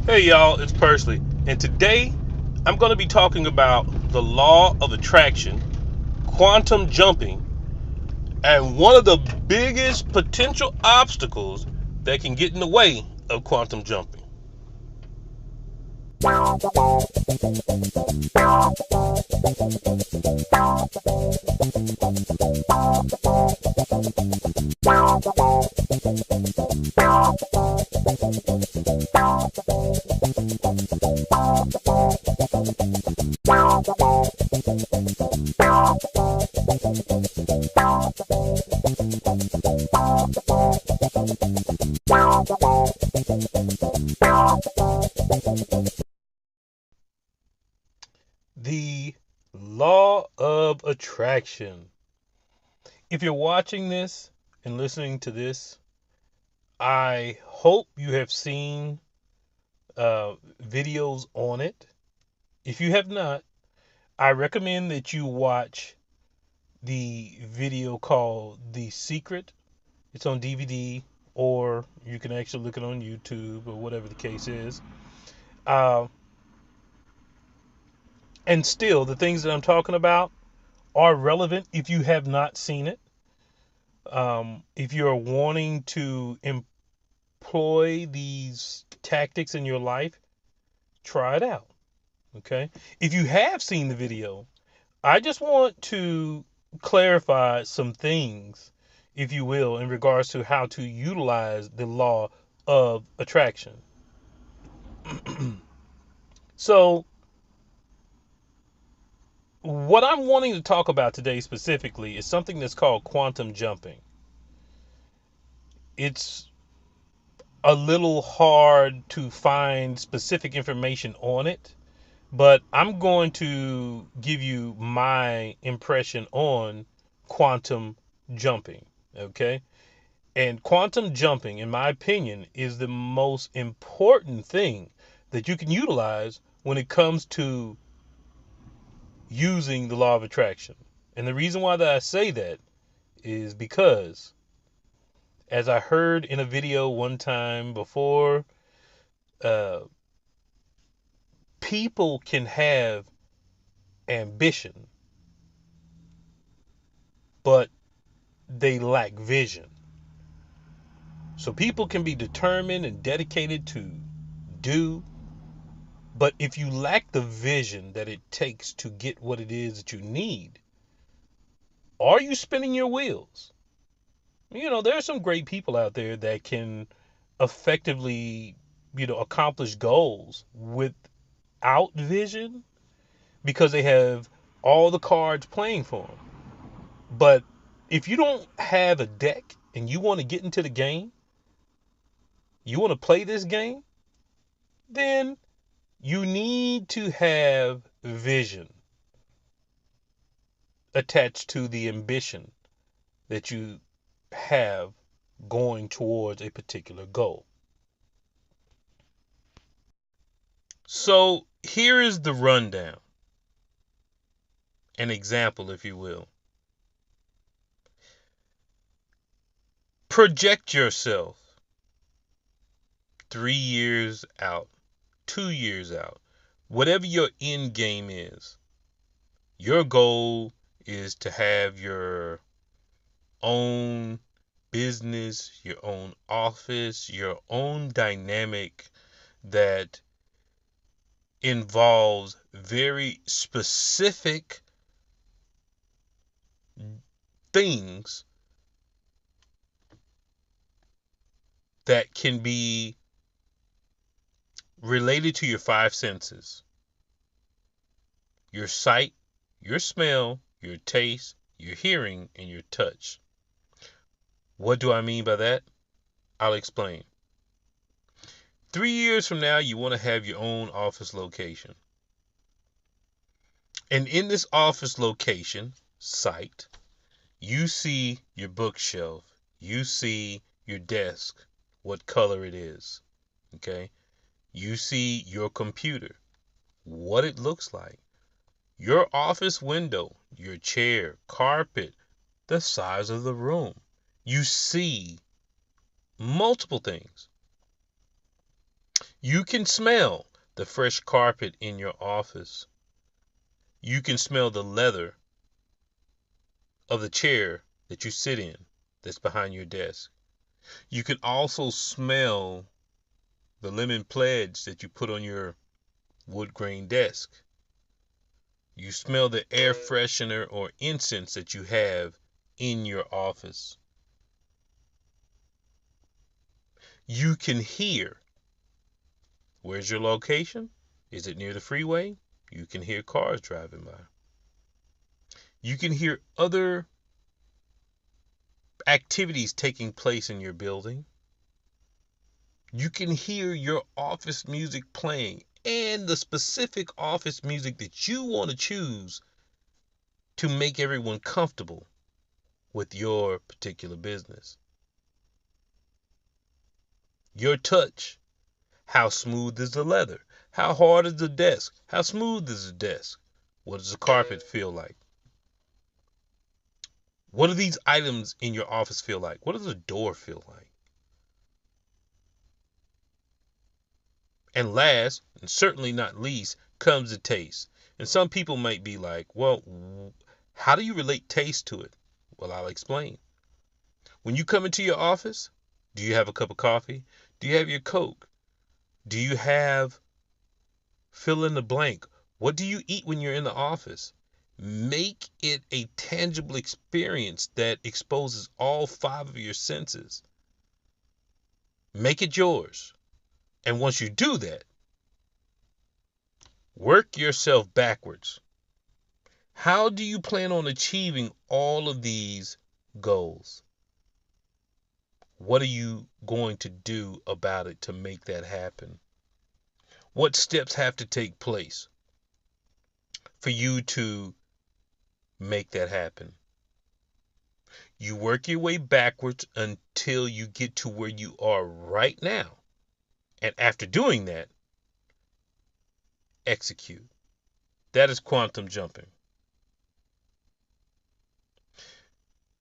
Hey y'all, it's Persley, and today I'm going to be talking about the law of attraction, quantum jumping, and one of the biggest potential obstacles that can get in the way of quantum jumping. The law of attraction. If you're watching this and listening to this, I hope you have seen videos on it. If you have not, I recommend that you watch the video called The Secret. It's on DVD, or you can actually look it on YouTube or whatever the case is. Uh, and still, the things that I'm talking about are relevant if you have not seen it. If you're wanting to employ these tactics in your life, try it out. Okay. If you have seen the video, I just want to clarify some things, if you will, in regards to how to utilize the law of attraction. So, what I'm wanting to talk about today specifically is something that's called quantum jumping. It's a little hard to find specific information on it, but I'm going to give you my impression on quantum jumping. Okay. And quantum jumping, in my opinion, is the most important thing that you can utilize when it comes to using the law of attraction. And the reason why that I say that is because, as I heard in a video one time before, uh, people can have ambition, but they lack vision. So people can be determined and dedicated to do, but if you lack the vision that it takes to get what it is that you need, are you spinning your wheels? There are some great people out there that can effectively, accomplish goals without vision because they have all the cards playing for them. But if you don't have a deck and you want to get into the game, you want to play this game, then you need to have vision attached to the ambition that you have going towards a particular goal. So here is the rundown, an example, if you will. Project yourself 3 years out, 2 years out, whatever your end game is. Your goal is to have your own business, your own office, your own dynamic that involves very specific things that can be related to your five senses: your sight, your smell, your taste, your hearing, and your touch. What do I mean by that? I'll explain. 3 years from now, you want to have your own office location. And in this office location, site, you see your bookshelf, you see your desk, what color it is. Okay? You see your computer, what it looks like. Your office window, your chair, carpet, the size of the room. You see multiple things. You can smell the fresh carpet in your office. You can smell the leather of the chair that you sit in that's behind your desk. You can also smell the lemon pledge that you put on your wood grain desk. You smell the air freshener or incense that you have in your office. You can hear. Where's your location? Is it near the freeway? You can hear cars driving by. You can hear other activities taking place in your building. You can hear your office music playing and the specific office music that you want to choose to make everyone comfortable with your particular business. Your touch. How smooth is the leather? How hard is the desk? How smooth is the desk? What does the carpet feel like? What do these items in your office feel like? What does the door feel like? And last, and certainly not least, comes the taste. And some people might be like, well, how do you relate taste to it? Well, I'll explain. When you come into your office, do you have a cup of coffee? Do you have your Coke? Do you have fill in the blank? What do you eat when you're in the office? Make it a tangible experience that exposes all five of your senses. Make it yours. And once you do that, work yourself backwards. How do you plan on achieving all of these goals? What are you going to do about it to make that happen? What steps have to take place for you to make that happen? You work your way backwards until you get to where you are right now. And after doing that, execute. That is quantum jumping.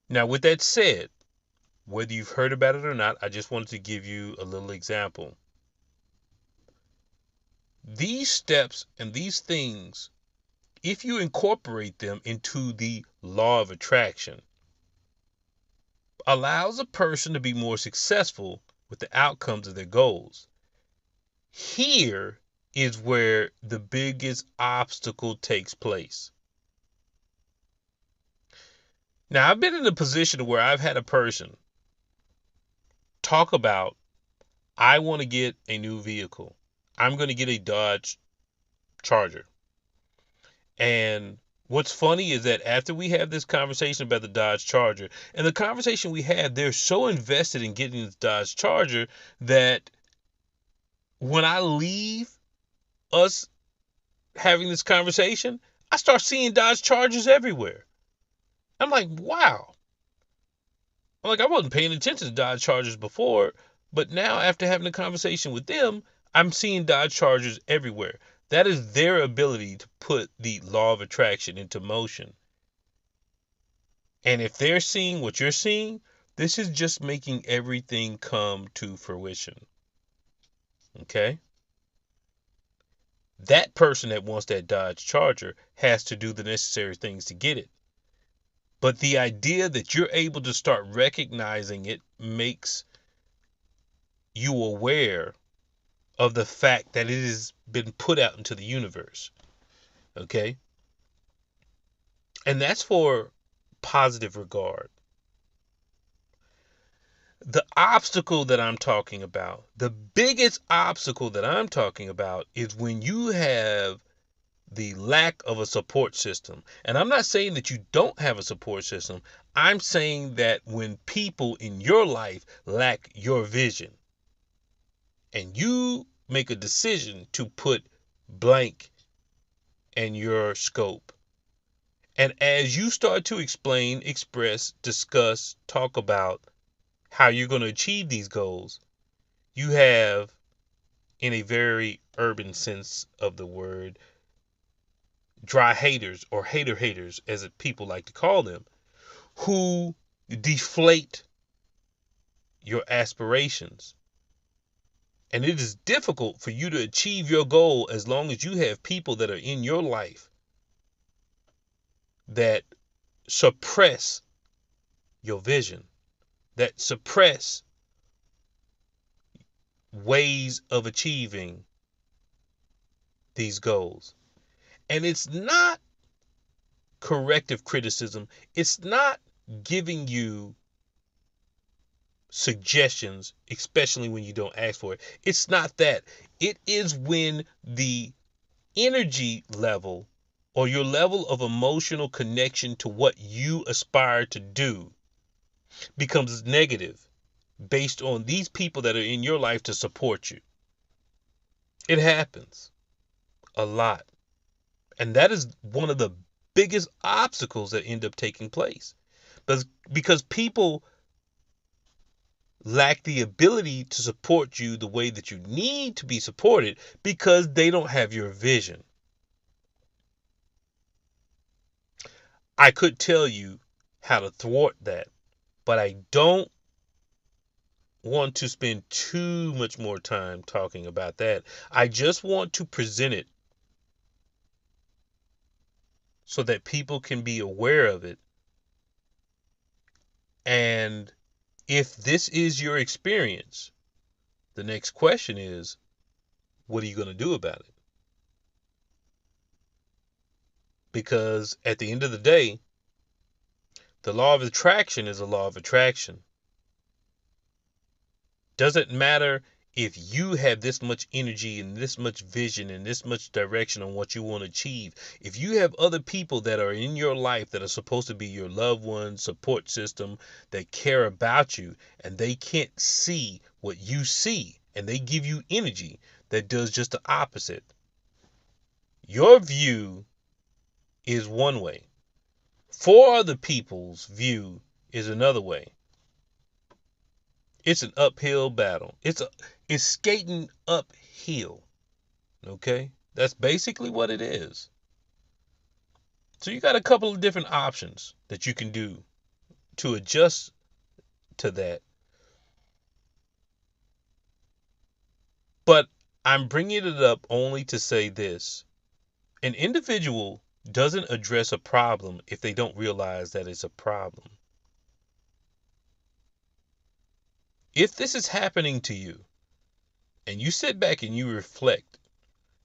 Now, with that said, whether you've heard about it or not, I just wanted to give you a little example. These steps and these things, if you incorporate them into the law of attraction, allows a person to be more successful with the outcomes of their goals. Here is where the biggest obstacle takes place. Now, I've been in a position where I've had a person talk about, I want to get a new vehicle. I'm going to get a Dodge Charger. And what's funny is that after we have this conversation about the Dodge Charger, and the conversation we had, they're so invested in getting this Dodge Charger that when I leave us having this conversation, I start seeing Dodge Chargers everywhere. I'm like, wow. I'm like, I wasn't paying attention to Dodge Chargers before, but now after having a conversation with them, I'm seeing Dodge Chargers everywhere. That is their ability to put the law of attraction into motion. And if they're seeing what you're seeing, this is just making everything come to fruition. Okay? That person that wants that Dodge Charger has to do the necessary things to get it. But the idea that you're able to start recognizing it makes you aware of the fact that it has been put out into the universe. Okay? And that's for positive regard. The obstacle that I'm talking about, the biggest obstacle that I'm talking about is when you have the lack of a support system. And I'm not saying that you don't have a support system. I'm saying that when people in your life lack your vision and you make a decision to put blank in your scope, and as you start to explain, express, discuss, talk about how you're going to achieve these goals, you have, in a very urban sense of the word, dry haters or haters, as people like to call them, who deflate your aspirations And it is difficult for you to achieve your goal as long as you have people that are in your life that suppress your vision, that suppress ways of achieving these goals. And it's not corrective criticism. It's not giving you suggestions, especially when you don't ask for it. It's not that. It is when the energy level or your level of emotional connection to what you aspire to do becomes negative based on these people that are in your life to support you. It happens a lot. And that is one of the biggest obstacles that end up taking place. Because people lack the ability to support you the way that you need to be supported because they don't have your vision. I could tell you how to thwart that, but I don't want to spend too much more time talking about that. I just want to present it so that people can be aware of it. And if this is your experience, the next question is, what are you going to do about it? Because at the end of the day, the law of attraction is a law of attraction. Doesn't matter if you have this much energy and this much vision and this much direction on what you want to achieve. If you have other people that are in your life that are supposed to be your loved ones, support system, that care about you, and they can't see what you see, and they give you energy that does just the opposite. Your view is one way. Four other people's view is another way. It's an uphill battle. It's skating uphill. Okay? That's basically what it is. So you got a couple of different options that you can do to adjust to that. But I'm bringing it up only to say this. An individual doesn't address a problem if they don't realize that it's a problem. If this is happening to you and you sit back and you reflect,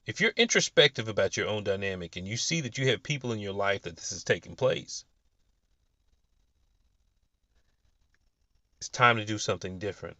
if you're introspective about your own dynamic and you see that you have people in your life that this is taking place, it's time to do something different.